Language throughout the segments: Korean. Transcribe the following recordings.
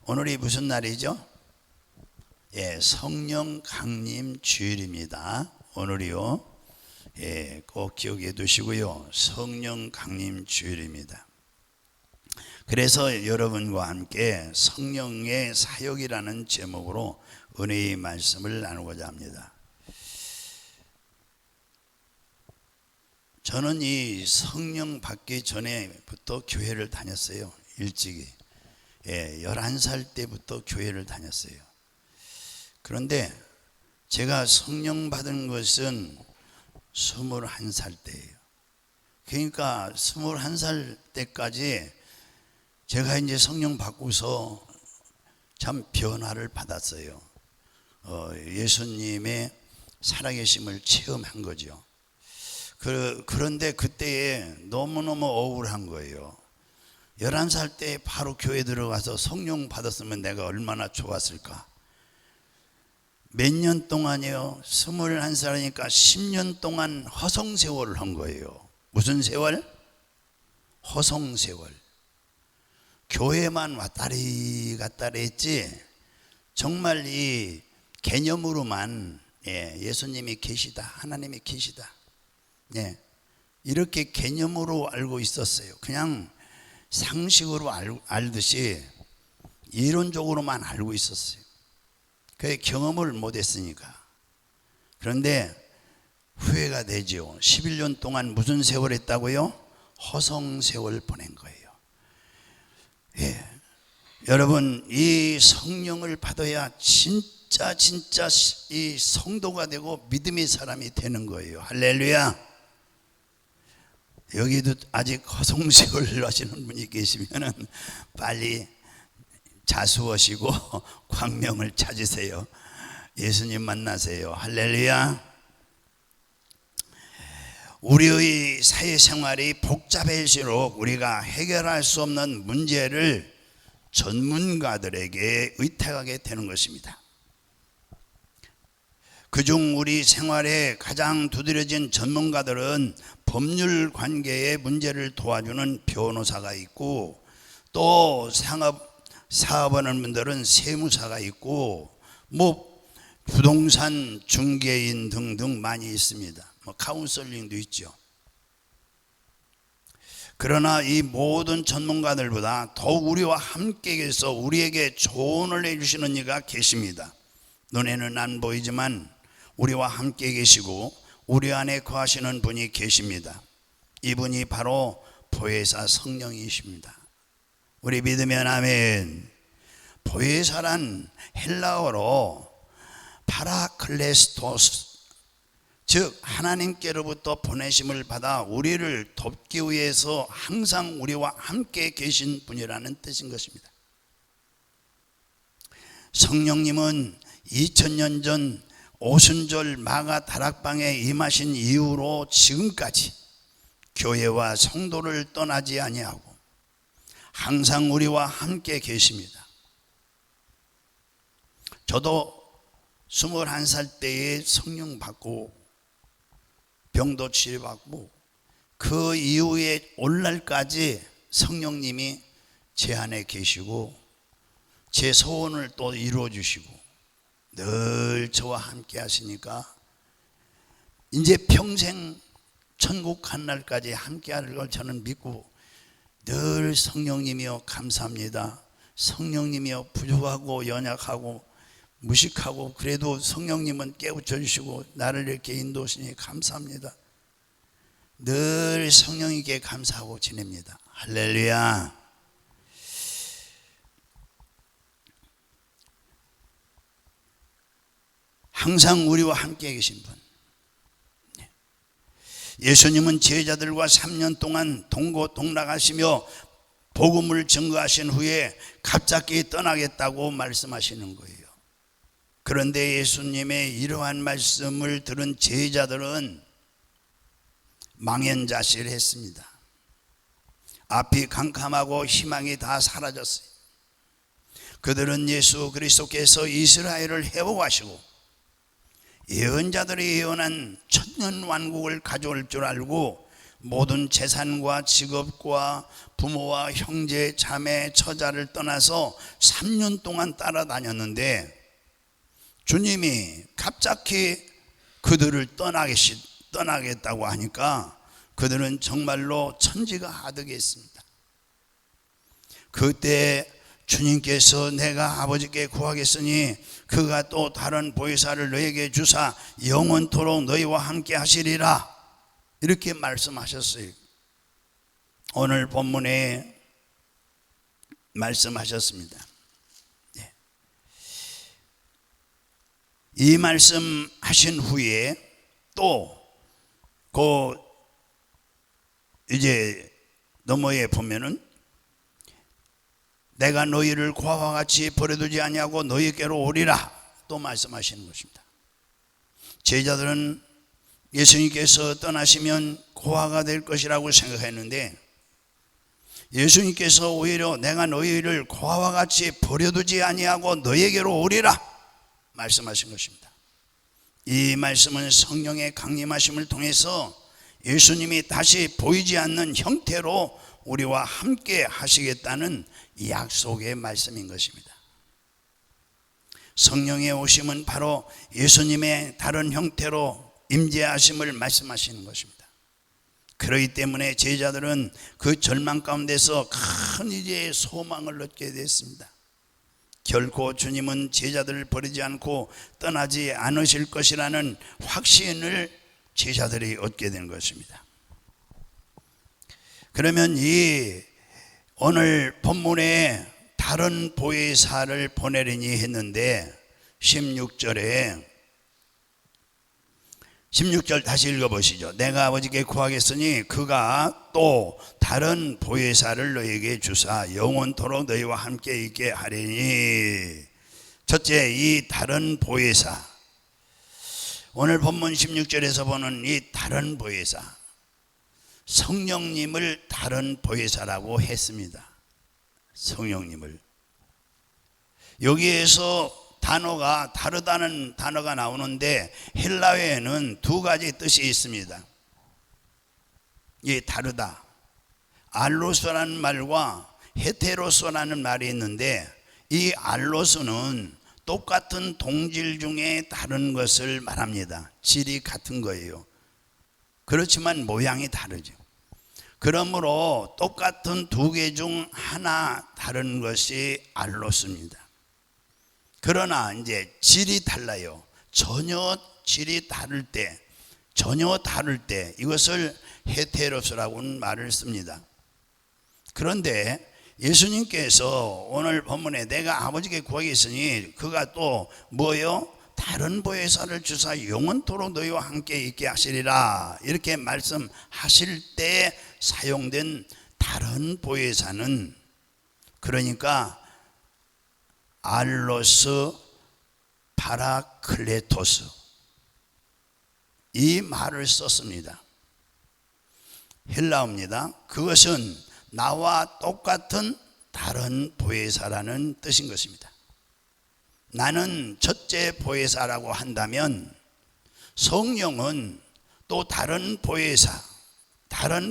오늘이 무슨 날이죠? 성령 강림 주일입니다. 오늘이요. 꼭 기억해 두시고요. 성령 강림 주일입니다. 그래서 여러분과 함께 성령의 사역이라는 제목으로 은혜의 말씀을 나누고자 합니다. 저는 이 성령 받기 전에부터 교회를 다녔어요. 일찍이 11살 때부터 교회를 다녔어요. 그런데 제가 성령 받은 것은 21살 때예요. 그러니까 21살 때까지 제가 이제 성령 받고서 참 변화를 받았어요. 예수님의 살아계심을 체험한 거죠. 그런데 그때에 너무너무 억울한 거예요. 11살 때 바로 교회 들어가서 성령 받았으면 내가 얼마나 좋았을까. 몇 년 동안이요, 21살이니까 10년 동안 허송세월을 한 거예요. 무슨 세월? 허송세월. 교회만 왔다리 갔다리 했지 정말 이 개념으로만 예수님이 계시다, 하나님이 계시다, 이렇게 개념으로 알고 있었어요. 그냥 상식으로 알듯이 이론적으로만 알고 있었어요. 그 경험을 못했으니까. 그런데 후회가 되죠. 11년 동안 무슨 세월 했다고요? 허송세월 보낸 거예요. 여러분, 이 성령을 받아야 진짜 이 성도가 되고 믿음의 사람이 되는 거예요. 할렐루야. 여기도 아직 허송세월 하시는 분이 계시면은 빨리 자수하시고 광명을 찾으세요. 예수님 만나세요. 할렐루야. 우리의 사회생활이 복잡해질수록 우리가 해결할 수 없는 문제를 전문가들에게 의탁하게 되는 것입니다. 그중 우리 생활에 가장 두드러진 전문가들은 법률 관계의 문제를 도와주는 변호사가 있고, 또 사업하는 분들은 세무사가 있고, 부동산 중개인 등등 많이 있습니다. 카운셀링도 있죠. 그러나 이 모든 전문가들보다 더욱 우리와 함께 계셔서 우리에게 조언을 해주시는 이가 계십니다. 눈에는 안 보이지만 우리와 함께 계시고 우리 안에 거하시는 분이 계십니다. 이분이 바로 보혜사 성령이십니다. 우리 믿으면 아멘. 보혜사란 헬라어로 파라클레스토스, 즉 하나님께로부터 보내심을 받아 우리를 돕기 위해서 항상 우리와 함께 계신 분이라는 뜻인 것입니다. 성령님은 2000년 전 오순절 마가 다락방에 임하신 이후로 지금까지 교회와 성도를 떠나지 아니하고 항상 우리와 함께 계십니다. 저도 21살 때에 성령 받고 병도 치료받고 그 이후에 오늘날까지 성령님이 제 안에 계시고 제 소원을 또 이루어 주시고 늘 저와 함께 하시니까 이제 평생 천국 간 날까지 함께 할 걸 저는 믿고 늘 성령님이여 감사합니다. 성령님이여 부족하고 연약하고 무식하고 그래도 성령님은 깨우쳐 주시고 나를 이렇게 인도하시니 감사합니다. 늘 성령님께 감사하고 지냅니다. 할렐루야. 항상 우리와 함께 계신 분. 예수님은 제자들과 3년 동안 동고동락하시며 복음을 증거하신 후에 갑자기 떠나겠다고 말씀하시는 거예요. 그런데 예수님의 이러한 말씀을 들은 제자들은 망연자실했습니다. 앞이 캄캄하고 희망이 다 사라졌어요. 그들은 예수 그리스도께서 이스라엘을 회복하시고 예언자들이 예언한 천년왕국을 가져올 줄 알고 모든 재산과 직업과 부모와 형제, 자매, 처자를 떠나서 3년 동안 따라다녔는데 주님이 갑자기 그들을 떠나겠다고 하니까 그들은 정말로 천지가 하득했습니다. 그때 주님께서 내가 아버지께 구하겠으니 그가 또 다른 보혜사를 너에게 주사 영원토록 너희와 함께 하시리라, 이렇게 말씀하셨어요. 오늘 본문에 말씀하셨습니다. 이 말씀 하신 후에 또 이제 너머에 보면은 내가 너희를 고아와 같이 버려두지 아니하고 너희께로 오리라 또 말씀하시는 것입니다. 제자들은 예수님께서 떠나시면 고아가 될 것이라고 생각했는데 예수님께서 오히려 내가 너희를 고아와 같이 버려두지 아니하고 너희에게로 오리라 말씀하신 것입니다. 이 말씀은 성령의 강림하심을 통해서 예수님이 다시 보이지 않는 형태로 우리와 함께 하시겠다는 약속의 말씀인 것입니다. 성령의 오심은 바로 예수님의 다른 형태로 임재하심을 말씀하시는 것입니다. 그렇기 때문에 제자들은 그 절망 가운데서 큰 이제의 소망을 얻게 됐습니다. 결코 주님은 제자들을 버리지 않고 떠나지 않으실 것이라는 확신을 제자들이 얻게 된 것입니다. 그러면 이 오늘 본문에 다른 보혜사를 보내리니 했는데 16절 다시 읽어보시죠. 내가 아버지께 구하겠으니 그가 또 다른 보혜사를 너희에게 주사 영원토록 너희와 함께 있게 하리니. 첫째, 이 다른 보혜사, 오늘 본문 16절에서 보는 이 다른 보혜사, 성령님을 다른 보혜사라고 했습니다. 성령님을. 여기에서 단어가 다르다는 단어가 나오는데 헬라어에는 두 가지 뜻이 있습니다. 이 다르다, 알로스라는 말과 헤테로스라는 말이 있는데 이 알로스는 똑같은 동질 중에 다른 것을 말합니다. 질이 같은 거예요. 그렇지만 모양이 다르죠. 그러므로 똑같은 두 개 중 하나 다른 것이 알로스입니다. 그러나 이제 질이 달라요. 전혀 질이 다를 때 이것을 헤테로스라고는 말을 씁니다. 그런데 예수님께서 오늘 본문에 내가 아버지께 구하겠으니 그가 또 뭐요? 다른 보혜사를 주사 영원토록 너희와 함께 있게 하시리라, 이렇게 말씀하실 때 사용된 다른 보혜사는 그러니까 알로스 파라클레토스, 이 말을 썼습니다. 헬라어입니다. 그것은 나와 똑같은 다른 보혜사라는 뜻인 것입니다. 나는 첫째 보혜사라고 한다면 성령은 또 다른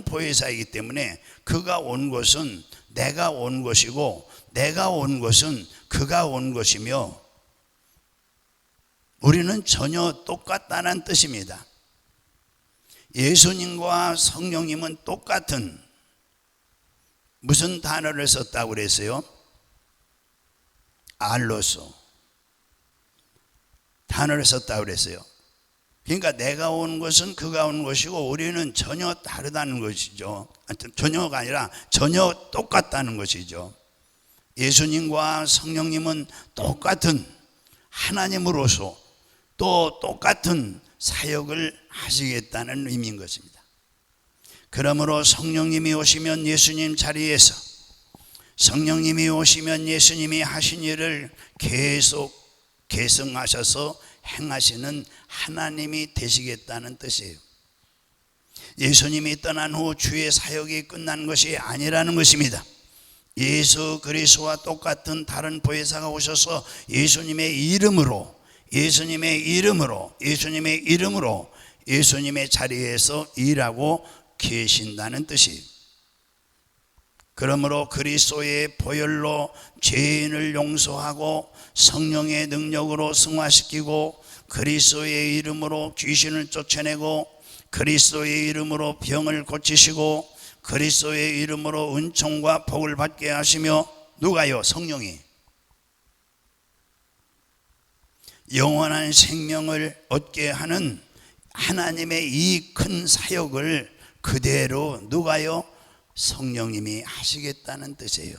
보혜사이기 때문에 그가 온 것은 내가 온 것이고 내가 온 것은 그가 온 것이며 우리는 전혀 똑같다는 뜻입니다. 예수님과 성령님은 똑같은 무슨 단어를 썼다고 그랬어요? 알로스 단어를 썼다고 그랬어요. 그러니까 내가 온 것은 그가 온 것이고 우리는 전혀 다르다는 것이죠. 전혀가 아니라 전혀 똑같다는 것이죠. 예수님과 성령님은 똑같은 하나님으로서 또 똑같은 사역을 하시겠다는 의미인 것입니다. 그러므로 성령님이 오시면 예수님 자리에서 성령님이 오시면 예수님이 하신 일을 계속 계승하셔서 행하시는 하나님이 되시겠다는 뜻이에요. 예수님이 떠난 후 주의 사역이 끝난 것이 아니라는 것입니다. 예수 그리스도와 똑같은 다른 보혜사가 오셔서 예수님의 이름으로 예수님의 자리에서 일하고 계신다는 뜻이에요. 그러므로 그리스도의 보혈로 죄인을 용서하고 성령의 능력으로 승화시키고 그리스도의 이름으로 귀신을 쫓아내고 그리스도의 이름으로 병을 고치시고 그리스도의 이름으로 은총과 복을 받게 하시며 누가요? 성령이 영원한 생명을 얻게 하는 하나님의 이 큰 사역을 그대로 누가요? 성령님이 하시겠다는 뜻이에요.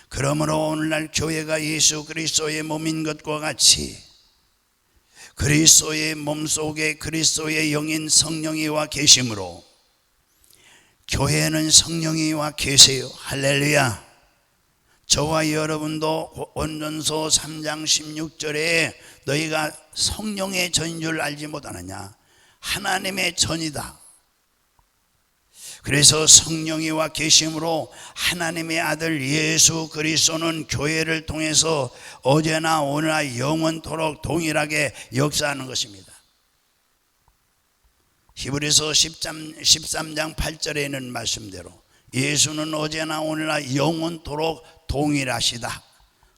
그러므로 오늘날 교회가 예수 그리스도의 몸인 것과 같이 그리스도의 몸속에 그리스도의 영인 성령이 와 계심으로 교회는 성령이 와 계세요. 할렐루야. 저와 여러분도 원전서 3장 16절에 너희가 성령의 전인 줄 알지 못하느냐. 하나님의 전이다. 그래서 성령이 와 계심으로 하나님의 아들 예수 그리스도는 교회를 통해서 어제나 오늘나 영원토록 동일하게 역사하는 것입니다. 히브리서 13장 8절에 있는 말씀대로 예수는 어제나 오늘나 영원토록 동일하시다.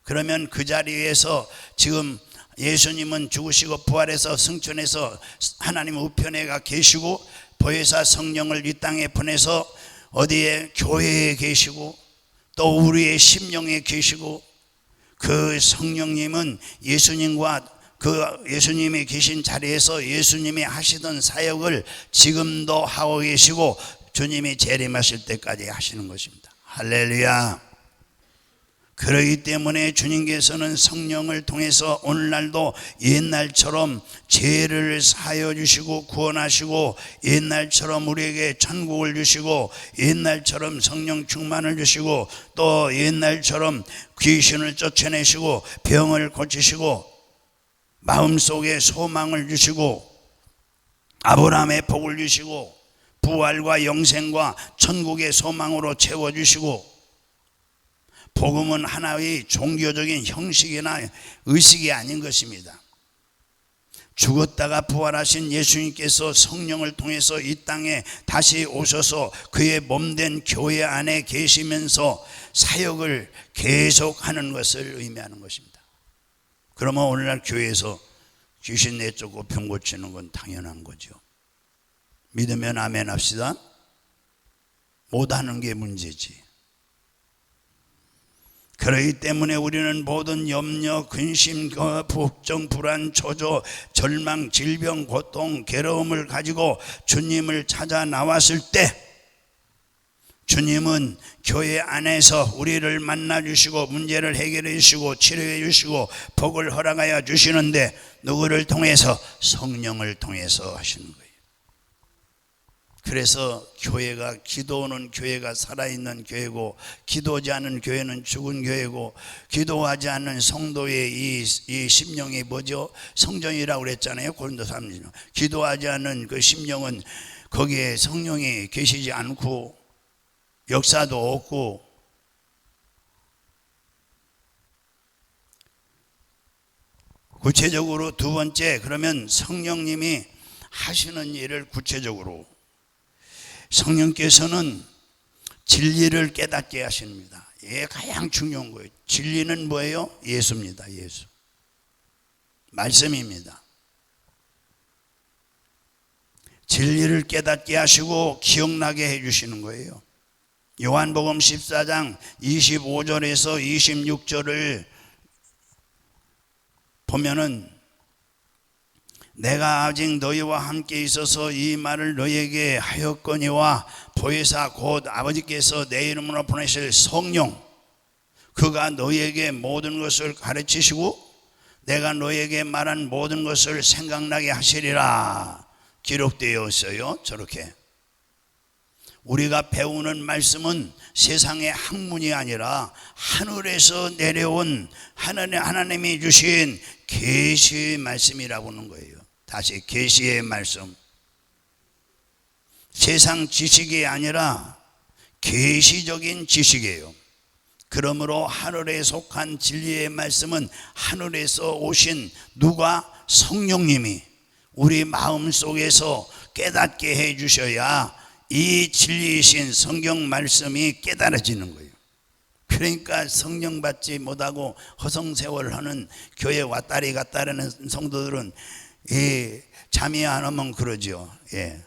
그러면 그 자리에서 지금 예수님은 죽으시고 부활해서 승천해서 하나님 우편에 가 계시고 보혜사 성령을 이 땅에 보내서 어디에 교회에 계시고 또 우리의 심령에 계시고 그 성령님은 예수님과 그 예수님이 계신 자리에서 예수님이 하시던 사역을 지금도 하고 계시고 주님이 재림하실 때까지 하시는 것입니다. 할렐루야. 그러기 때문에 주님께서는 성령을 통해서 오늘날도 옛날처럼 죄를 사하여 주시고 구원하시고 옛날처럼 우리에게 천국을 주시고 옛날처럼 성령 충만을 주시고 또 옛날처럼 귀신을 쫓아내시고 병을 고치시고 마음속에 소망을 주시고 아브라함의 복을 주시고 부활과 영생과 천국의 소망으로 채워주시고 복음은 하나의 종교적인 형식이나 의식이 아닌 것입니다. 죽었다가 부활하신 예수님께서 성령을 통해서 이 땅에 다시 오셔서 그의 몸된 교회 안에 계시면서 사역을 계속하는 것을 의미하는 것입니다. 그러면 오늘날 교회에서 귀신 내쫓고 병 고치는 건 당연한 거죠. 믿으면 아멘 합시다. 못하는 게 문제지. 그렇기 때문에 우리는 모든 염려, 근심, 걱정, 불안, 초조, 절망, 질병, 고통, 괴로움을 가지고 주님을 찾아 나왔을 때 주님은 교회 안에서 우리를 만나 주시고 문제를 해결해 주시고 치료해 주시고 복을 허락하여 주시는데 누구를 통해서? 성령을 통해서 하시는 거예요. 그래서 교회가 기도하는 교회가 살아있는 교회고 기도하지 않는 교회는 죽은 교회고 기도하지 않는 성도의 이 심령이 뭐죠? 성전이라고 그랬잖아요. 고린도서 3장. 기도하지 않는 그 심령은 거기에 성령이 계시지 않고 역사도 없고 구체적으로 두 번째, 그러면 성령님이 하시는 일을 구체적으로 성령께서는 진리를 깨닫게 하십니다. 이게 가장 중요한 거예요. 진리는 뭐예요? 예수입니다. 예수. 말씀입니다. 진리를 깨닫게 하시고 기억나게 해주시는 거예요. 요한복음 14장 25절에서 26절을 보면은 내가 아직 너희와 함께 있어서 이 말을 너희에게 하였거니와 보혜사 곧 아버지께서 내 이름으로 보내실 성령 그가 너희에게 모든 것을 가르치시고 내가 너희에게 말한 모든 것을 생각나게 하시리라 기록되어 있어요. 저렇게 우리가 배우는 말씀은 세상의 학문이 아니라 하늘에서 내려온 하나님이 주신 계시의 말씀이라고 하는 거예요. 다시 계시의 말씀. 세상 지식이 아니라 계시적인 지식이에요. 그러므로 하늘에 속한 진리의 말씀은 하늘에서 오신 누가? 성령님이 우리 마음속에서 깨닫게 해 주셔야 이 진리이신 성경 말씀이 깨달아지는 거예요. 그러니까 성령 받지 못하고 허송세월하는 교회 왔다리 갔다리는 성도들은 잠이 안 오면 그러죠. 예.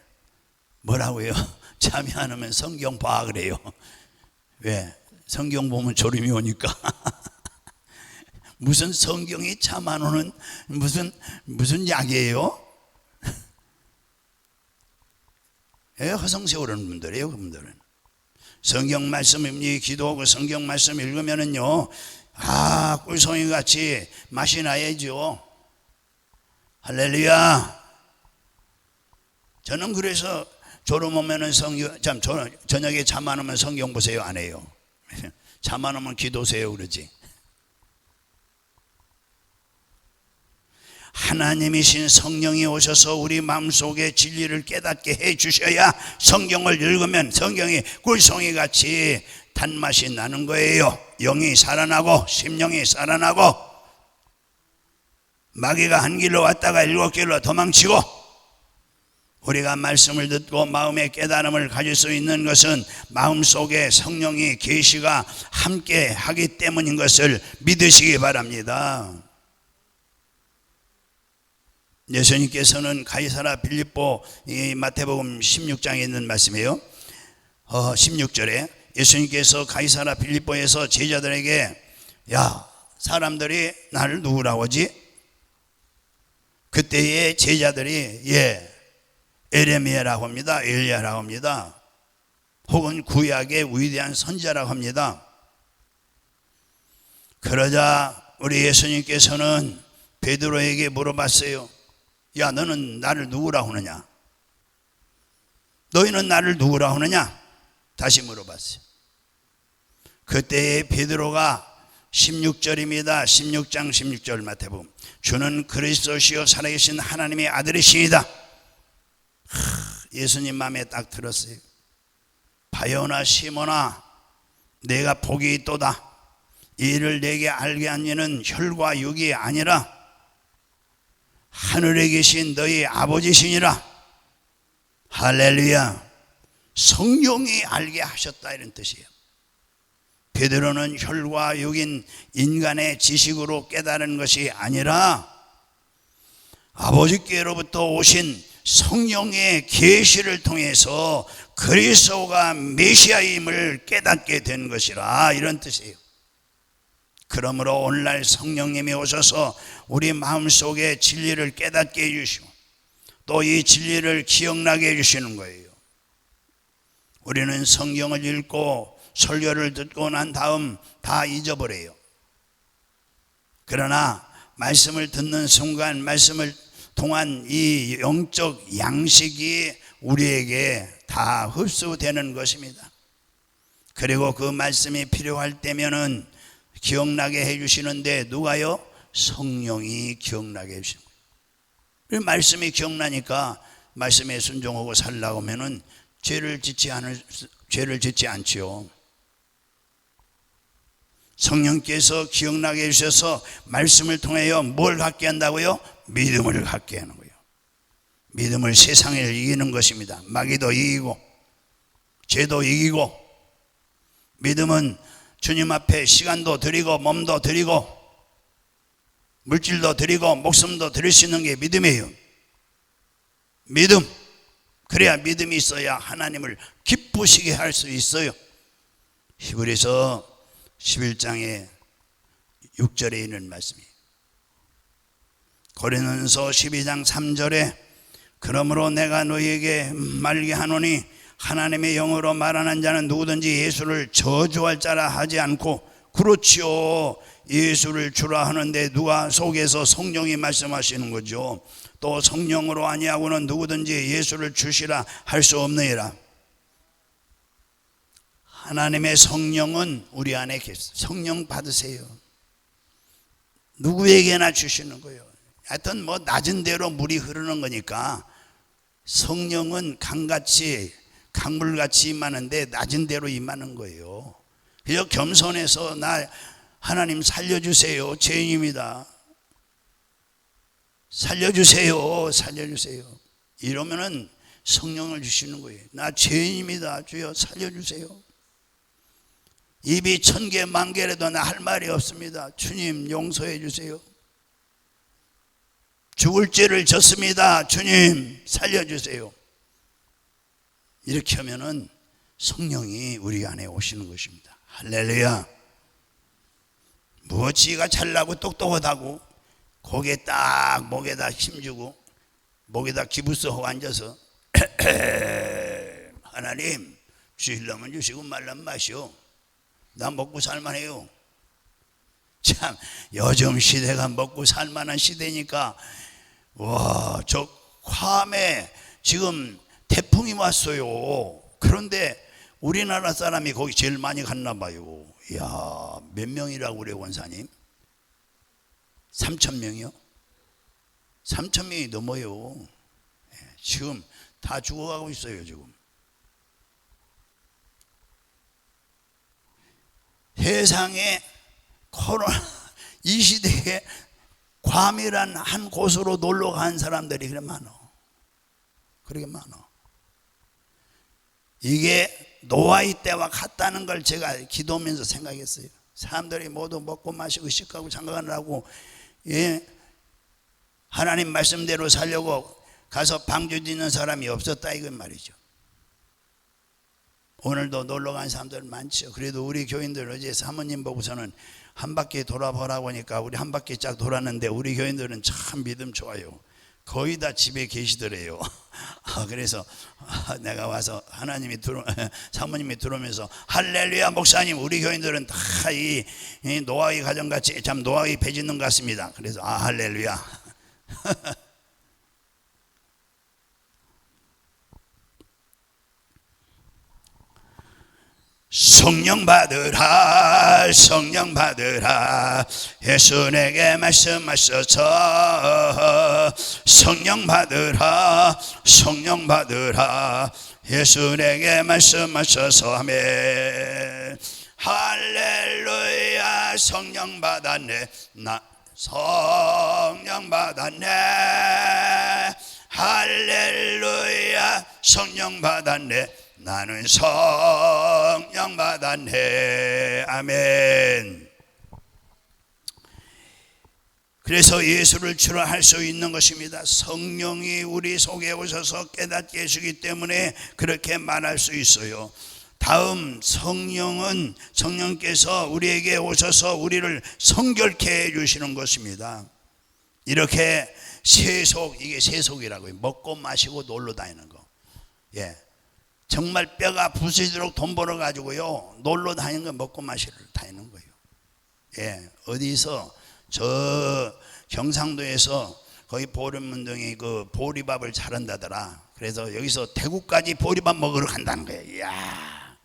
뭐라고요? 잠이 안 오면 성경 봐 그래요. 왜? 성경 보면 졸음이 오니까. 무슨 성경이 잠 안 오는 무슨 약이에요? 예, 허송세월하는 분들이에요. 그분들은 성경 말씀을 기도하고 성경 말씀 읽으면은요, 꿀송이 같이 맛이 나야죠. 할렐루야. 저는 그래서 졸음 오면은 저녁에 잠 안 오면 성경 보세요 안 해요. 잠 안 오면 기도세요 그러지. 하나님이신 성령이 오셔서 우리 마음속에 진리를 깨닫게 해 주셔야 성경을 읽으면 성경이 꿀송이 같이 단맛이 나는 거예요. 영이 살아나고 심령이 살아나고 마귀가 한 길로 왔다가 7길로 도망치고 우리가 말씀을 듣고 마음의 깨달음을 가질 수 있는 것은 마음속에 성령이 계시가 함께 하기 때문인 것을 믿으시기 바랍니다. 예수님께서는 가이사라 빌립보 마태복음 16장에 있는 말씀이에요. 16절에 예수님께서 가이사라 빌립보에서 제자들에게 야, 사람들이 나를 누구라고 하지? 그때의 제자들이 에레미야라고 합니다. 엘리야라고 합니다. 혹은 구약의 위대한 선지자라고 합니다. 그러자 우리 예수님께서는 베드로에게 물어봤어요. 야, 너는 나를 누구라고 하느냐? 너희는 나를 누구라고 하느냐? 다시 물어봤어요. 그때의 베드로가 16절입니다. 16장 16절 마태복음. 주는 그리스도시요 살아계신 하나님의 아들이시니다. 예수님 마음에 딱 들었어요. 바요나 시몬아, 내가 복이 있도다. 이를 내게 알게 한 이는 혈과 육이 아니라 하늘에 계신 너희 아버지시니라. 할렐루야. 성령이 알게 하셨다 이런 뜻이에요. 베드로는 혈과 육인 인간의 지식으로 깨달은 것이 아니라 아버지께로부터 오신 성령의 계시를 통해서 그리스도가 메시아임을 깨닫게 된 것이라 이런 뜻이에요. 그러므로 오늘날 성령님이 오셔서 우리 마음속에 진리를 깨닫게 해주시고 또 이 진리를 기억나게 해주시는 거예요. 우리는 성경을 읽고 설교를 듣고 난 다음 다 잊어버려요. 그러나 말씀을 듣는 순간 말씀을 통한 이 영적 양식이 우리에게 다 흡수되는 것입니다. 그리고 그 말씀이 필요할 때면은 기억나게 해주시는데 누가요? 성령이 기억나게 해주시는 거예요. 말씀이 기억나니까 말씀에 순종하고 살라고 하면은 죄를 짓지 않지요. 성령께서 기억나게 해주셔서 말씀을 통하여 뭘 갖게 한다고요? 믿음을 갖게 하는 거예요. 믿음을 세상을 이기는 것입니다. 마귀도 이기고 죄도 이기고 믿음은 주님 앞에 시간도 드리고 몸도 드리고 물질도 드리고 목숨도 드릴 수 있는 게 믿음이에요. 믿음. 그래야 믿음이 있어야 하나님을 기쁘시게 할 수 있어요. 히브리서 11장의 6절에 있는 말씀이에요. 고린도전서 12장 3절에 그러므로 내가 너희에게 말게 하노니 하나님의 영으로 말하는 자는 누구든지 예수를 저주할 자라 하지 않고 그렇지요. 예수를 주라 하는데 누가 속에서 성령이 말씀하시는 거죠. 또 성령으로 아니하고는 누구든지 예수를 주시라 할 수 없느니라. 하나님의 성령은 우리 안에 계세요. 성령 받으세요. 누구에게나 주시는 거예요. 하여튼 뭐 낮은 대로 물이 흐르는 거니까 성령은 강같이 강물같이 임하는데 낮은 대로 임하는 거예요. 그래서 겸손해서 나 하나님 살려주세요. 죄인입니다. 살려주세요. 살려주세요. 이러면은 성령을 주시는 거예요. 나 죄인입니다. 주여 살려주세요. 입이 1000개 만개라도 나 할 말이 없습니다. 주님 용서해 주세요. 죽을 죄를 졌습니다. 주님 살려주세요. 이렇게 하면은 성령이 우리 안에 오시는 것입니다. 할렐루야. 무엇지가 잘나고 똑똑하다고 고개 딱 목에다 힘주고 목에다 기부스하고 앉아서 하나님 주시려면 주시고 말라면 마시오. 나 먹고 살만해요. 참 요즘 시대가 먹고 살만한 시대니까 와, 저 괌에 지금 태풍이 왔어요. 그런데 우리나라 사람이 거기 제일 많이 갔나 봐요. 이야, 몇 명이라고 그래 원사님? 3000명이요? 3000명이 넘어요. 지금 다 죽어가고 있어요. 지금 세상에 코로나 이 시대에 괌이란 한 곳으로 놀러 간 사람들이 그렇게 많아. 그렇게 많아. 이게 노아의 때와 같다는 걸 제가 기도하면서 생각했어요. 사람들이 모두 먹고 마시고 식하고 장가가느라고 하나님 말씀대로 살려고 가서 방주 짓는 사람이 없었다 이건 말이죠. 오늘도 놀러 간 사람들 많죠. 그래도 우리 교인들 어제 사모님 보고서는 한 바퀴 돌아보라고 하니까 우리 한 바퀴 쫙 돌았는데 우리 교인들은 참 믿음 좋아요. 거의 다 집에 계시더래요. 그래서 내가 와서 사모님이 들어오면서 할렐루야 목사님 우리 교인들은 다 이 노아의 가정같이 참 노아의 배 짓는 것 같습니다. 그래서 할렐루야. 성령 받으라 성령 받으라 예수 내게 말씀하셔서 성령 받으라 성령 받으라 예수 내게 말씀하셔서 아멘. 할렐루야 성령 받았네 나 성령 받았네 할렐루야 성령 받았네 나는 성령 받았네. 아멘. 그래서 예수를 주로 할 수 있는 것입니다. 성령이 우리 속에 오셔서 깨닫게 해주기 때문에 그렇게 말할 수 있어요. 다음 성령은 성령께서 우리에게 오셔서 우리를 성결케 해주시는 것입니다. 이렇게 세속, 이게 세속이라고요. 먹고 마시고 놀러 다니는 거. 예. 정말 뼈가 부서지도록 돈 벌어가지고요 놀러 다니는 거 먹고 마시러 다니는 거예요. 예, 어디서 저 경상도에서 거기 보름문동에 그 보리밥을 잘한다더라. 그래서 여기서 대구까지 보리밥 먹으러 간다는 거예요. 이야,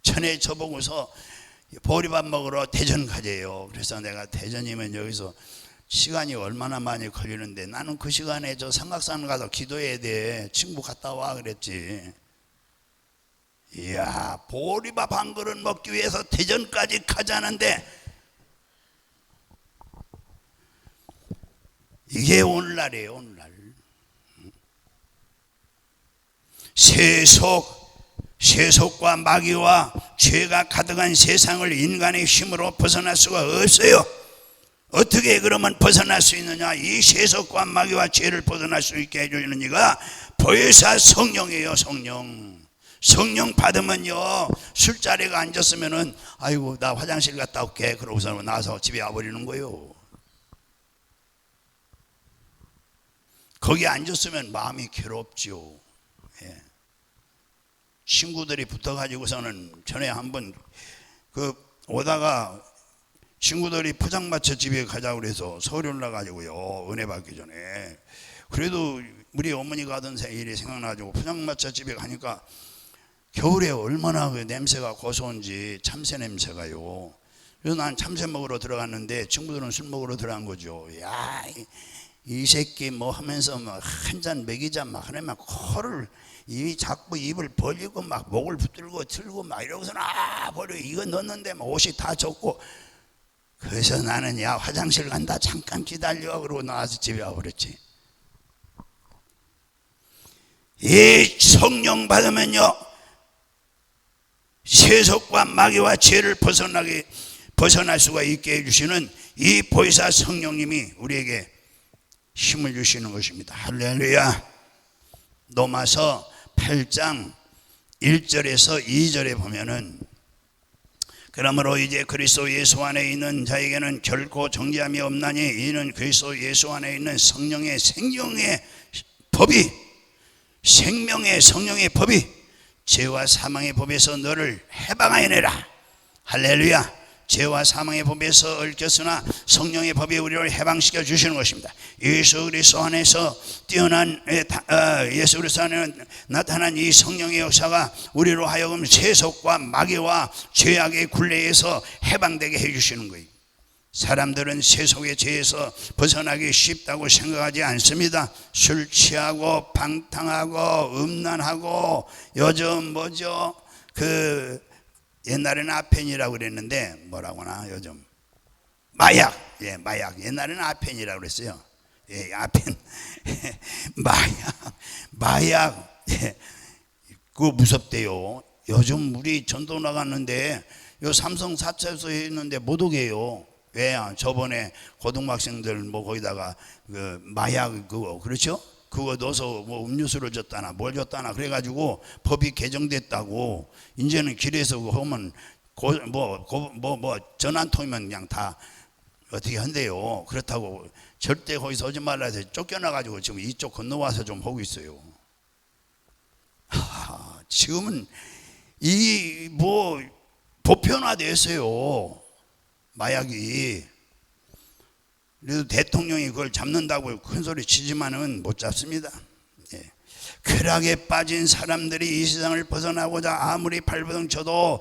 전에 저보고서 보리밥 먹으러 대전 가재요. 그래서 내가 대전이면 여기서 시간이 얼마나 많이 걸리는데 나는 그 시간에 저 삼각산 가서 기도해야 돼. 친구 갔다 와 그랬지. 이야, 보리밥 한 그릇 먹기 위해서 대전까지 가자는데 이게 오늘날이에요. 오늘날 세속과 마귀와 죄가 가득한 세상을 인간의 힘으로 벗어날 수가 없어요. 어떻게 그러면 벗어날 수 있느냐? 이 세속과 마귀와 죄를 벗어날 수 있게 해주는 이가 보혜사 성령이에요. 성령 받으면요 술자리가 앉았으면은 아이고 나 화장실 갔다 올게 그러고서 나와서 집에 와버리는 거예요. 거기 앉았으면 마음이 괴롭죠. 예. 친구들이 붙어가지고서는 전에 한번 오다가 친구들이 포장마차 집에 가자고 그래서 서울에 올라가지고요 은혜 받기 전에 그래도 우리 어머니가 하던 일이 생각나가지고 포장마차 집에 가니까 겨울에 얼마나 그 냄새가 고소한지 참새 냄새가요. 그래서 난 참새 먹으러 들어갔는데 친구들은 술 먹으러 들어간 거죠. 야, 이 새끼 뭐 하면서 막 한 잔 먹이자 막 하면 코를 자꾸 입을 벌리고 막 목을 붙들고 틀고 막 이러고서는 버려 이거 넣었는데 막 옷이 다 젖고 그래서 나는 야 화장실 간다 잠깐 기다려 그러고 나와서 집에 와버렸지. 이 성령 받으면요, 세속과 마귀와 죄를 벗어날 수가 있게 해주시는 이 보혜사 성령님이 우리에게 힘을 주시는 것입니다. 할렐루야. 로마서 8장 1절에서 2절에 보면은, 그러므로 이제 그리스도 예수 안에 있는 자에게는 결코 정죄함이 없나니 이는 그리스도 예수 안에 있는 성령의 생명의 법이, 생명의 성령의 법이 죄와 사망의 법에서 너를 해방하여내라. 할렐루야. 죄와 사망의 법에서 얽혔으나 성령의 법이 우리를 해방시켜 주시는 것입니다. 예수 그리스도 안에서 뛰어난 예수 그리스도 안에 나타난 이 성령의 역사가 우리로 하여금 세속과 마귀와 죄악의 굴레에서 해방되게 해주시는 거예요. 사람들은 세속의 죄에서 벗어나기 쉽다고 생각하지 않습니다. 술 취하고 방탕하고 음란하고 요즘 뭐죠, 옛날에는 아펜이라고 그랬는데 뭐라고나 요즘 마약, 마약. 옛날에는 아펜이라고 그랬어요. 아펜. 마약. 그거 무섭대요. 요즘 우리 전도 나갔는데 요 삼성 4차에서 했는데 못 오게요. 왜? 저번에 고등학생들 뭐 거기다가 그 마약 그거, 그렇죠? 그거 넣어서 뭐 음료수를 줬다나 뭘 줬다나 그래가지고 법이 개정됐다고. 이제는 길에서 그거 하면 전환통이면 그냥 다 어떻게 한대요. 그렇다고 절대 거기서 오지 말라 해서 쫓겨나가지고 지금 이쪽 건너와서 좀 하고 있어요. 지금은 이 보편화됐어요, 마약이. 그래도 대통령이 그걸 잡는다고 큰 소리 치지만은 못 잡습니다. 쾌락에 빠진 사람들이 이 세상을 벗어나고자 아무리 발버둥 쳐도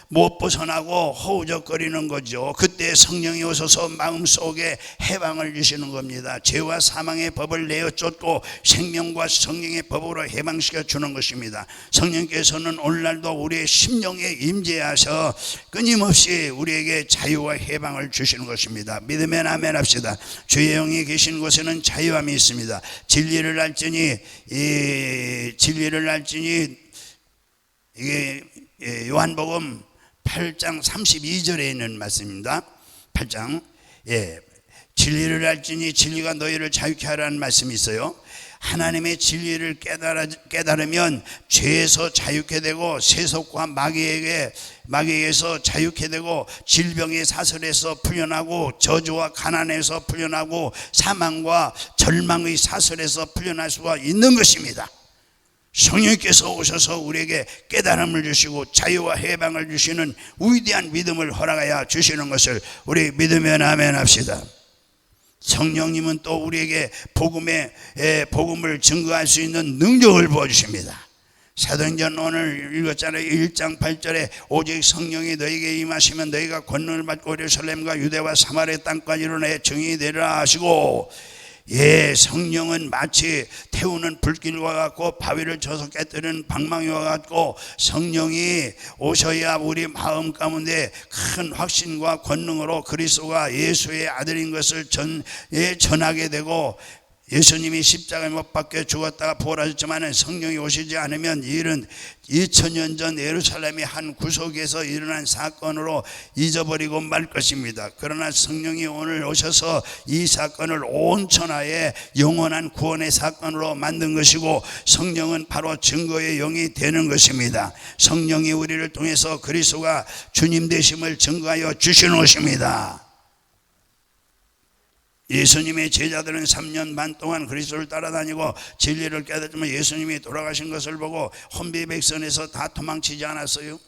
못 벗어나고 허우적거리는 거죠. 그때 성령이 오셔서 마음속에 해방을 주시는 겁니다. 죄와 사망의 법을 내어 쫓고 생명과 성령의 법으로 해방시켜 주는 것입니다. 성령께서는 오늘날도 우리의 심령에 임재하셔 끊임없이 우리에게 자유와 해방을 주시는 것입니다. 믿으면 아멘 합시다. 주의 영이 계신 곳에는 자유함이 있습니다. 진리를 알지니 이게 요한복음 8장 32절에 있는 말씀입니다. 8장. 진리를 알지니 진리가 너희를 자유케 하라는 말씀이 있어요. 하나님의 진리를 깨달으면 죄에서 자유케 되고 세속과 마귀에게서 자유케 되고 질병의 사슬에서 풀려나고 저주와 가난에서 풀려나고 사망과 절망의 사슬에서 풀려날 수가 있는 것입니다. 성령께서 오셔서 우리에게 깨달음을 주시고 자유와 해방을 주시는 위대한 믿음을 허락하여 주시는 것을 우리 믿으면 아멘 합시다. 성령님은 또 우리에게 복음을 증거할 수 있는 능력을 부어주십니다. 사도행전 오늘 읽었잖아요. 1장 8절에 오직 성령이 너에게 임하시면 너희가 권능을 받고 예루살렘과 유대와 사마리아 땅까지 이르러 증인이 되리라 하시고, 성령은 마치 태우는 불길과 같고 바위를 쳐서 깨뜨리는 방망이와 같고, 성령이 오셔야 우리 마음 가운데 큰 확신과 권능으로 그리스도가 예수의 아들인 것을 전하게 되고, 예수님이 십자가에 못 박혀 죽었다가 부활하셨지만 성령이 오시지 않으면 일은 2000년 전 예루살렘의 한 구석에서 일어난 사건으로 잊어버리고 말 것입니다. 그러나 성령이 오늘 오셔서 이 사건을 온 천하에 영원한 구원의 사건으로 만든 것이고, 성령은 바로 증거의 영이 되는 것입니다. 성령이 우리를 통해서 그리스도가 주님 되심을 증거하여 주시는 것입니다. 예수님의 제자들은 3년 반 동안 그리스도를 따라다니고 진리를 깨닫지만 예수님이 돌아가신 것을 보고 혼비백산에서 다 도망치지 않았어요.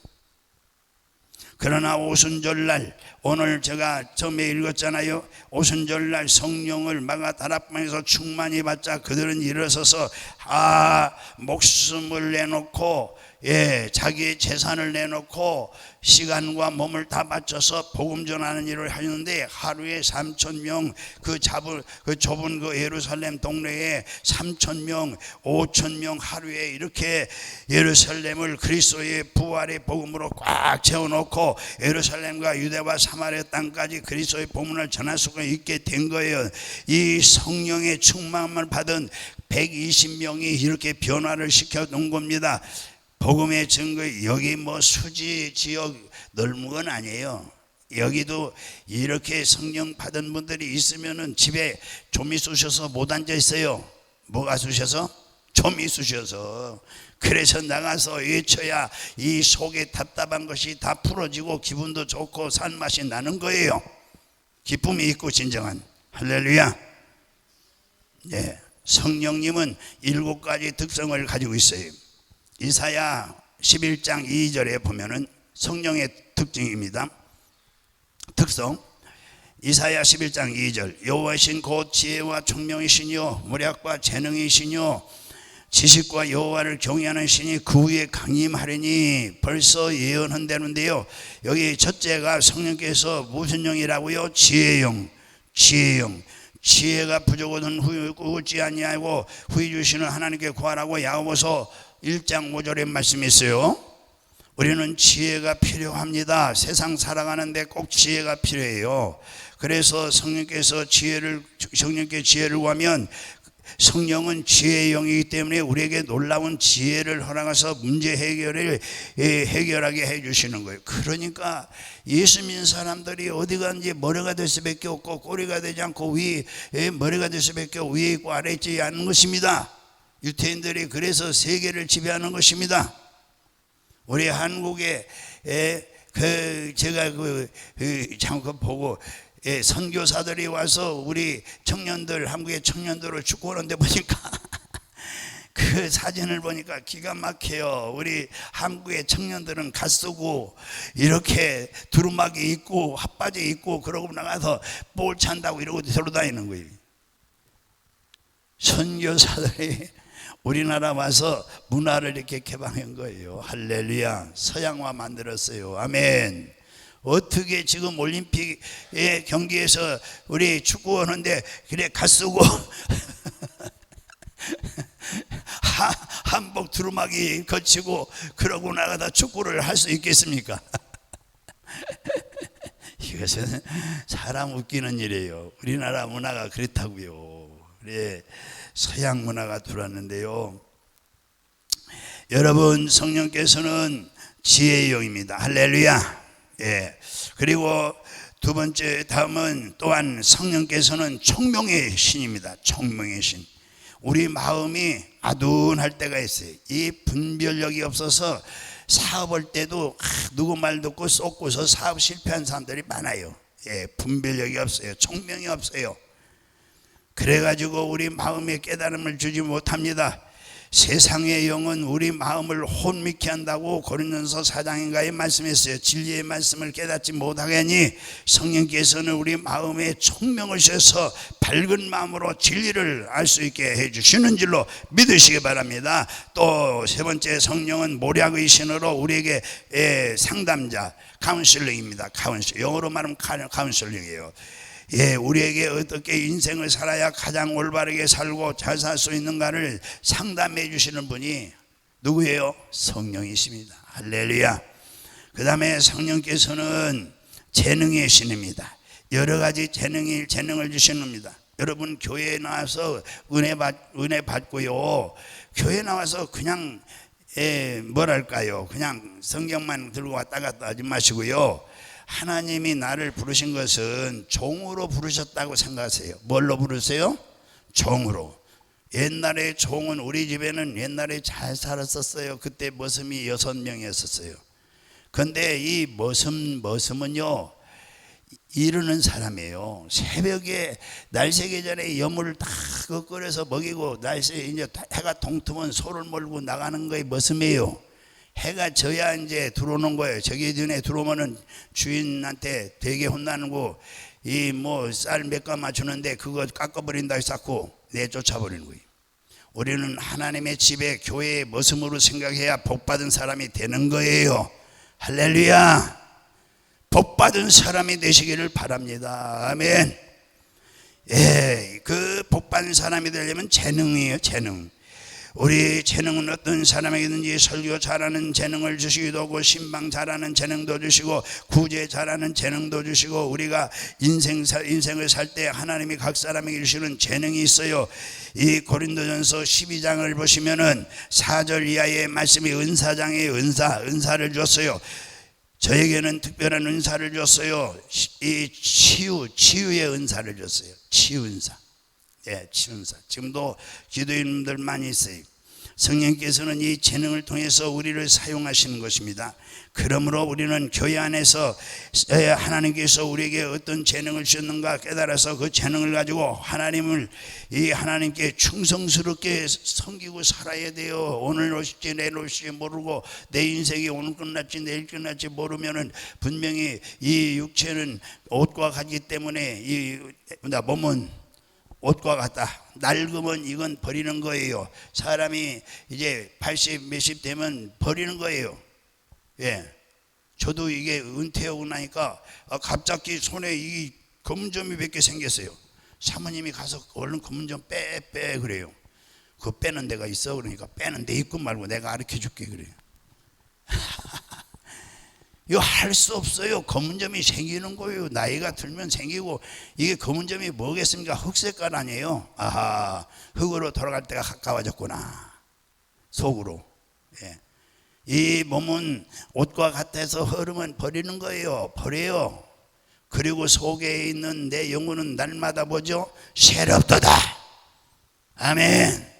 그러나 오순절날, 오늘 제가 처음에 읽었잖아요. 오순절날 성령을 마가다락방에서 충만히 받자 그들은 일어서서 목숨을 내놓고 자기의 재산을 내놓고 시간과 몸을 다 바쳐서 복음 전하는 일을 하는데, 하루에 3,000명, 그 좁은 그 예루살렘 동네에 3,000명, 5,000명 하루에 이렇게 예루살렘을 그리스도의 부활의 복음으로 꽉 채워놓고 예루살렘과 유대와 사마리아 땅까지 그리스도의 복음을 전할 수가 있게 된 거예요. 이 성령의 충만함을 받은 120명이 이렇게 변화를 시켜 놓은 겁니다. 복음의 증거. 여기 뭐 수지 지역 넓은 건 아니에요. 여기도 이렇게 성령 받은 분들이 있으면은 집에 좀이 쑤셔서 못 앉아 있어요. 뭐가 쑤셔서? 좀이 쑤셔서. 그래서 나가서 외쳐야 이 속에 답답한 것이 다 풀어지고 기분도 좋고 산 맛이 나는 거예요. 기쁨이 있고 진정한. 할렐루야. 네, 성령님은 7가지 특성을 가지고 있어요. 이사야 11장 2절에 보면은 성령의 특징입니다. 특성. 이사야 11장 2절. 여호와신 곧 지혜와 총명이시뇨 무략과 재능이시뇨 지식과 여호와를 경외하는 신이 그 위에 강림하리니. 벌써 예언한다는데요. 여기 첫째가 성령께서 무슨 영이라고요? 지혜의 영. 지혜의 영. 지혜가 부족하던 후지 아니하고 후히 주시는 하나님께 구하라고 야고보서 1장 5절에 말씀이 있어요. 우리는 지혜가 필요합니다. 세상 살아가는데 꼭 지혜가 필요해요. 그래서 성령께 지혜를 구하면 성령은 지혜의 영이기 때문에 우리에게 놀라운 지혜를 허락해서 문제 해결을 해결하게 해주시는 거예요. 그러니까 예수 믿는 사람들이 어디 가는지 머리가 될 수밖에 없고 꼬리가 되지 않고 머리가 될 수밖에 없고 위에 있고 아래에 있지 않는 것입니다. 유태인들이 그래서 세계를 지배하는 것입니다. 우리 한국에 제가 잠깐 보고 선교사들이 와서 우리 청년들, 한국의 청년들을 축구하는데 보니까 그 사진을 보니까 기가 막혀요. 우리 한국의 청년들은 갓쓰고 이렇게 두루마기 입고 핫바지 입고 그러고 나가서 볼 찬다고 이러고 돌아다니는 거예요. 선교사들이 우리나라 와서 문화를 이렇게 개방한 거예요. 할렐루야. 서양화 만들었어요. 아멘. 어떻게 지금 올림픽의 경기에서 우리 축구하는데 그래 갓쓰고 한복 두루마기 거치고 그러고 나가다 축구를 할 수 있겠습니까? 이것은 사람 웃기는 일이에요. 우리나라 문화가 그렇다고요. 그래 서양 문화가 들어왔는데요. 여러분 성령께서는 지혜의 영입니다. 할렐루야. 예. 그리고 두 번째 다음은 또한 성령께서는 총명의 신입니다. 총명의 신. 우리 마음이 아둔할 때가 있어요. 이 분별력이 없어서 사업할 때도 누구 말 듣고 쏟고서 사업 실패한 사람들이 많아요. 예, 분별력이 없어요. 총명이 없어요. 그래가지고 우리 마음에 깨달음을 주지 못합니다. 세상의 영은 우리 마음을 혼미케 한다고 고린도서 4장인가에 말씀했어요. 진리의 말씀을 깨닫지 못하겠니 성령께서는 우리 마음에 총명을 주셔서 밝은 마음으로 진리를 알 수 있게 해주시는 줄로 믿으시기 바랍니다. 또 세 번째 성령은 모략의 신으로 우리에게 상담자 카운슬링입니다. 카운슬, 영어로 말하면 카운슬링이에요. 예, 우리에게 어떻게 인생을 살아야 가장 올바르게 살고 잘 살 수 있는가를 상담해 주시는 분이 누구예요? 성령이십니다. 할렐루야. 그 다음에 성령께서는 재능의 신입니다. 여러 가지 재능을 주시는 겁니다. 여러분 교회에 나와서 은혜 받고요. 교회에 나와서 그냥 뭐랄까요? 그냥 성경만 들고 왔다 갔다 하지 마시고요. 하나님이 나를 부르신 것은 종으로 부르셨다고 생각하세요. 뭘로 부르세요? 종으로. 옛날에 종은 우리 집에는 옛날에 잘 살았었어요. 그때 머슴이 6명이었어요. 그런데 이 머슴은요 이르는 사람이에요. 새벽에 날 새기 전에 여물을 다 끓여서 먹이고 날새 이제 해가 동트면 소를 몰고 나가는 거에 머슴이에요. 해가 져야 이제 들어오는 거예요. 저기 전에 들어오면은 주인한테 되게 혼나는 거, 이 뭐 쌀 몇 가 맞추는데 그거 깎아버린다 해서 내쫓아버리는 거예요. 우리는 하나님의 집에 교회의 머슴으로 생각해야 복받은 사람이 되는 거예요. 할렐루야. 복받은 사람이 되시기를 바랍니다. 아멘. 예, 그 복받은 사람이 되려면 재능이에요. 재능. 우리 재능은 어떤 사람에게든지 설교 잘하는 재능을 주시기도 하고 신방 잘하는 재능도 주시고 구제 잘하는 재능도 주시고 우리가 인생을 살 때 하나님이 각 사람에게 주시는 재능이 있어요. 이 고린도전서 12장을 보시면은 4절 이하의 말씀이 은사장의 은사를 줬어요. 저에게는 특별한 은사를 줬어요. 이 치유의 은사를 줬어요. 치유은사. 예, 치유은사. 지금도 기도인들 많이 있어요. 성령께서는 이 재능을 통해서 우리를 사용하시는 것입니다. 그러므로 우리는 교회 안에서 하나님께서 우리에게 어떤 재능을 주셨는가 깨달아서 그 재능을 가지고 하나님께 충성스럽게 섬기고 살아야 돼요. 오늘 오실지 내일 오실지 모르고 내 인생이 오늘 끝날지 내일 끝날지 모르면은 분명히 이 육체는 옷과 같기 때문에 이 몸은 옷과 같다. 낡으면 이건 버리는 거예요. 사람이 이제 80 몇십 되면 버리는 거예요. 예, 저도 이게 은퇴하고 나니까 갑자기 손에 이 검은점이 몇 개 생겼어요. 사모님이 가서 얼른 검은점 빼 그래요. 그거 빼는 데가 있어. 그러니까 빼는 데 있고 말고 내가 가르쳐 줄게 그래요. 이거 할 수 없어요. 검은점이 생기는 거예요. 나이가 들면 생기고. 이게 검은점이 뭐겠습니까? 흑색깔 아니에요. 아하, 흙으로 돌아갈 때가 가까워졌구나. 속으로. 예. 이 몸은 옷과 같아서 흐르면 버리는 거예요. 버려요. 그리고 속에 있는 내 영혼은 날마다 뭐죠? 새롭도다. 아멘.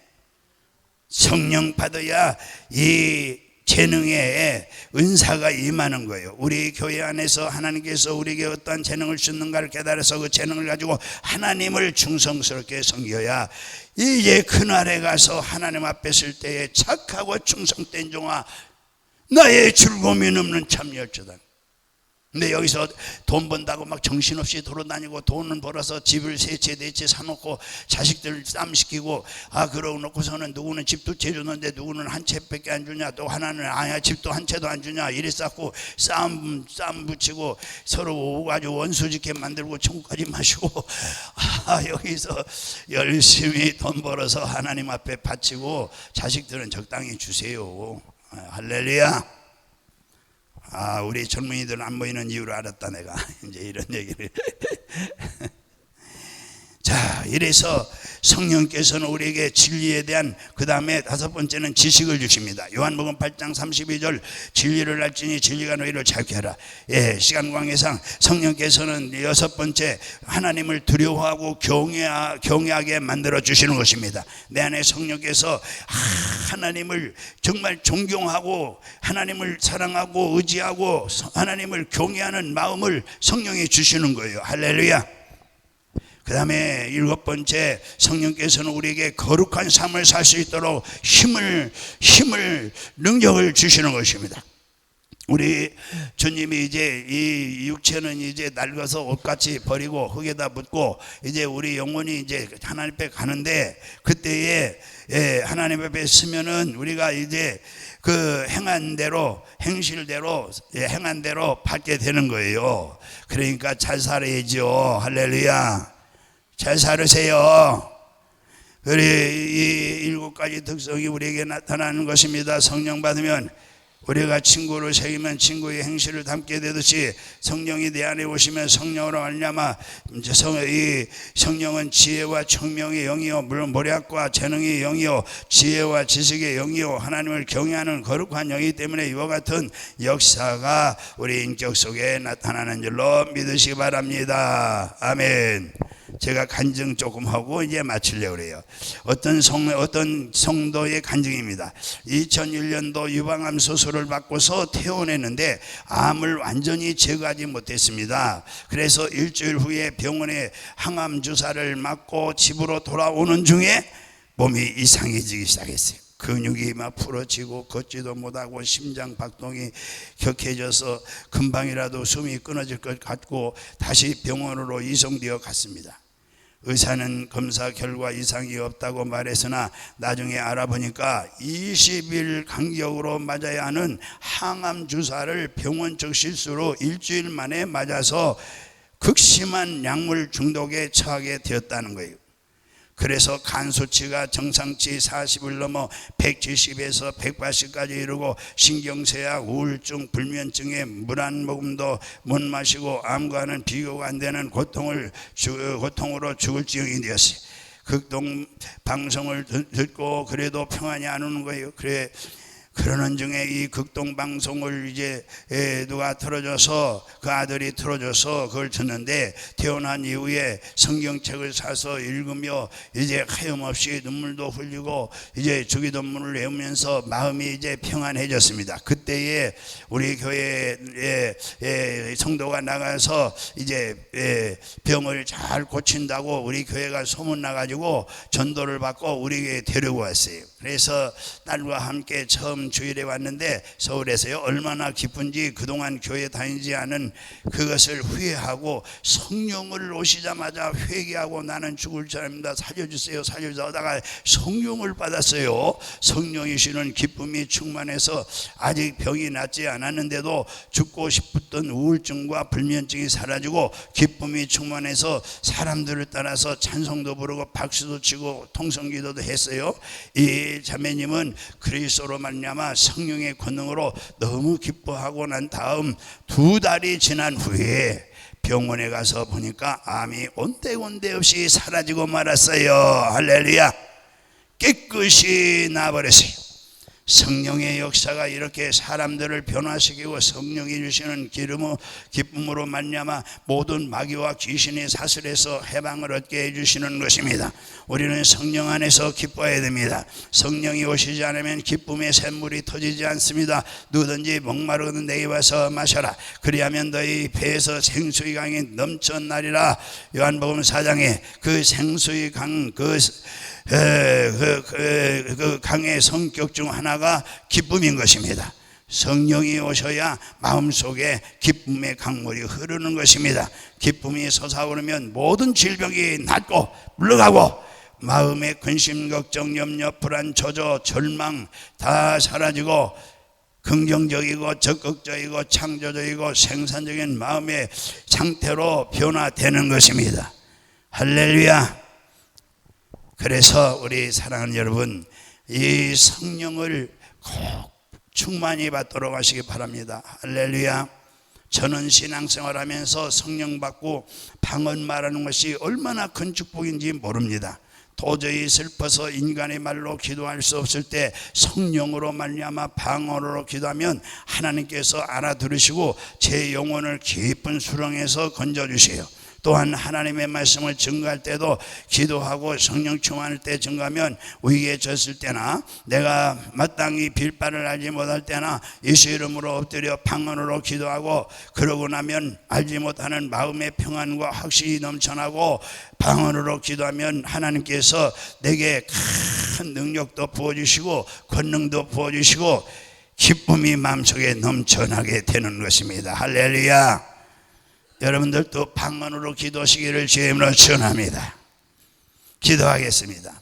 성령 받아야 이 재능에 은사가 임하는 거예요. 우리 교회 안에서 하나님께서 우리에게 어떠한 재능을 주는가를 깨달아서 그 재능을 가지고 하나님을 충성스럽게 섬겨야 이제 그날에 가서 하나님 앞에 설 때에 착하고 충성된 종아 나의 즐거움이 넘는 참여였다. 근데 여기서 돈 번다고 막 정신없이 돌아다니고 돈은 벌어서 집을 세 채 네 채 사놓고 자식들 쌈시키고 그러고 놓고서는 누구는 집 두 채 주는데 누구는 한 채밖에 안 주냐, 또 하나는 아니야 집도 한 채도 안 주냐, 이래 쌓고 싸움 붙이고 서로 오가지고 원수짓게 만들고 총까지 마시고 여기서 열심히 돈 벌어서 하나님 앞에 바치고 자식들은 적당히 주세요. 할렐루야. 우리 젊은이들은 안 보이는 이유를 알았다 내가. 이제 이런 얘기를. 자, 이래서 성령께서는 우리에게 진리에 대한 그 다음에 다섯 번째는 지식을 주십니다. 요한복음 8장 32절 진리를 알지니 진리가 너희를 자유케 하라. 예, 시간 관계상 성령께서는 여섯 번째 하나님을 두려워하고 경외하게 만들어 주시는 것입니다. 내 안에 성령께서 하나님을 정말 존경하고 하나님을 사랑하고 의지하고 하나님을 경외하는 마음을 성령이 주시는 거예요. 할렐루야. 그 다음에 일곱 번째, 성령께서는 우리에게 거룩한 삶을 살 수 있도록 능력을 주시는 것입니다. 우리 주님이 이제 이 육체는 이제 낡아서 옷같이 버리고 흙에다 묻고 이제 우리 영혼이 이제 하나님 앞에 가는데 그때에 하나님 앞에 서면은 우리가 이제 그 행한 대로 받게 되는 거예요. 그러니까 잘 살아야죠. 할렐루야. 잘 살으세요. 이 일곱 가지 특성이 우리에게 나타나는 것입니다. 성령 받으면 우리가 친구를 새기면 친구의 행실을 담게 되듯이 성령이 내 안에 오시면 성령으로 말미암아 이 성령은 지혜와 청명의 영이요, 물론 모략과 재능의 영이요, 지혜와 지식의 영이요, 하나님을 경외하는 거룩한 영이기 때문에 이와 같은 역사가 우리 인격 속에 나타나는 줄로 믿으시기 바랍니다. 아멘. 제가 간증 조금 하고 이제 마치려고 그래요. 어떤 성도의 간증입니다. 2001년도 유방암 수술을 받고서 퇴원했는데 암을 완전히 제거하지 못했습니다. 그래서 일주일 후에 병원에 항암 주사를 맞고 집으로 돌아오는 중에 몸이 이상해지기 시작했어요. 근육이 막 풀어지고 걷지도 못하고 심장 박동이 격해져서 금방이라도 숨이 끊어질 것 같고 다시 병원으로 이송되어 갔습니다. 의사는 검사 결과 이상이 없다고 말했으나 나중에 알아보니까 20일 간격으로 맞아야 하는 항암 주사를 병원적 실수로 일주일 만에 맞아서 극심한 약물 중독에 처하게 되었다는 거예요. 그래서 간 수치가 정상치 40을 넘어 170에서 180까지 이르고 신경쇠약, 우울증, 불면증에 물 한 모금도 못 마시고 암과는 비교가 안 되는 고통으로 죽을 지경이 되었어요. 극동 방송을 듣고 그래도 평안이 안 오는 거예요. 그러는 중에 이 극동 방송을 이제 누가 틀어줘서, 그 아들이 틀어줘서 그걸 듣는데, 태어난 이후에 성경책을 사서 읽으며 이제 하염없이 눈물도 흘리고 이제 주기도문을 외우면서 마음이 이제 평안해졌습니다. 그때에 우리 교회에 성도가 나가서 이제 병을 잘 고친다고 우리 교회가 소문나가지고 전도를 받고 우리 교회에 데리고 왔어요. 그래서 딸과 함께 처음 주일에 왔는데, 서울에서요, 얼마나 기쁜지 그동안 교회 다니지 않은 그것을 후회하고 성령을 오시자마자 회개하고 나는 죽을 사람입니다, 살려주세요 살려주세요 하다가 성령을 받았어요. 성령이시는 기쁨이 충만해서 아직 병이 낫지 않았는데도 죽고 싶었던 우울증과 불면증이 사라지고 기쁨이 충만해서 사람들을 따라서 찬송도 부르고 박수도 치고 통성기도도 했어요. 이 자매님은 그리스도로 말미암아 성령의 권능으로 너무 기뻐하고 난 다음 2달이 지난 후에 병원에 가서 보니까 암이 온데곤데 없이 사라지고 말았어요. 할렐루야. 깨끗이 나아버렸어요. 성령의 역사가 이렇게 사람들을 변화시키고 성령이 주시는 기쁨으로 말미암아 모든 마귀와 귀신이 사슬해서 해방을 얻게 해주시는 것입니다. 우리는 성령 안에서 기뻐해야 됩니다. 성령이 오시지 않으면 기쁨의 샘물이 터지지 않습니다. 누구든지 목마르거든 내게 와서 마셔라. 그리하면 너희 배에서 생수의 강이 넘쳐나리라. 요한복음 4장에 그 생수의 강, 그 강의 성격 중 하나가 기쁨인 것입니다. 성령이 오셔야 마음속에 기쁨의 강물이 흐르는 것입니다. 기쁨이 솟아오르면 모든 질병이 낫고 물러가고 마음의 근심, 걱정, 염려, 불안, 저조, 절망 다 사라지고 긍정적이고 적극적이고 창조적이고 생산적인 마음의 상태로 변화되는 것입니다. 할렐루야. 그래서 우리 사랑하는 여러분, 이 성령을 꼭 충만히 받도록 하시기 바랍니다. 할렐루야. 저는 신앙생활하면서 성령 받고 방언 말하는 것이 얼마나 큰 축복인지 모릅니다. 도저히 슬퍼서 인간의 말로 기도할 수 없을 때 성령으로 말미암아 방언으로 기도하면 하나님께서 알아들으시고 제 영혼을 깊은 수렁에서 건져주세요. 또한 하나님의 말씀을 증거할 때도 기도하고 성령 충만할 때 증거하면 위기에 졌을 때나 내가 마땅히 빌바를 알지 못할 때나 예수 이름으로 엎드려 방언으로 기도하고 그러고 나면 알지 못하는 마음의 평안과 확신이 넘쳐나고 방언으로 기도하면 하나님께서 내게 큰 능력도 부어주시고 권능도 부어주시고 기쁨이 마음속에 넘쳐나게 되는 것입니다. 할렐루야. 여러분들도 방언으로 기도하시기를 주의 이름으로 축원합니다. 기도하겠습니다.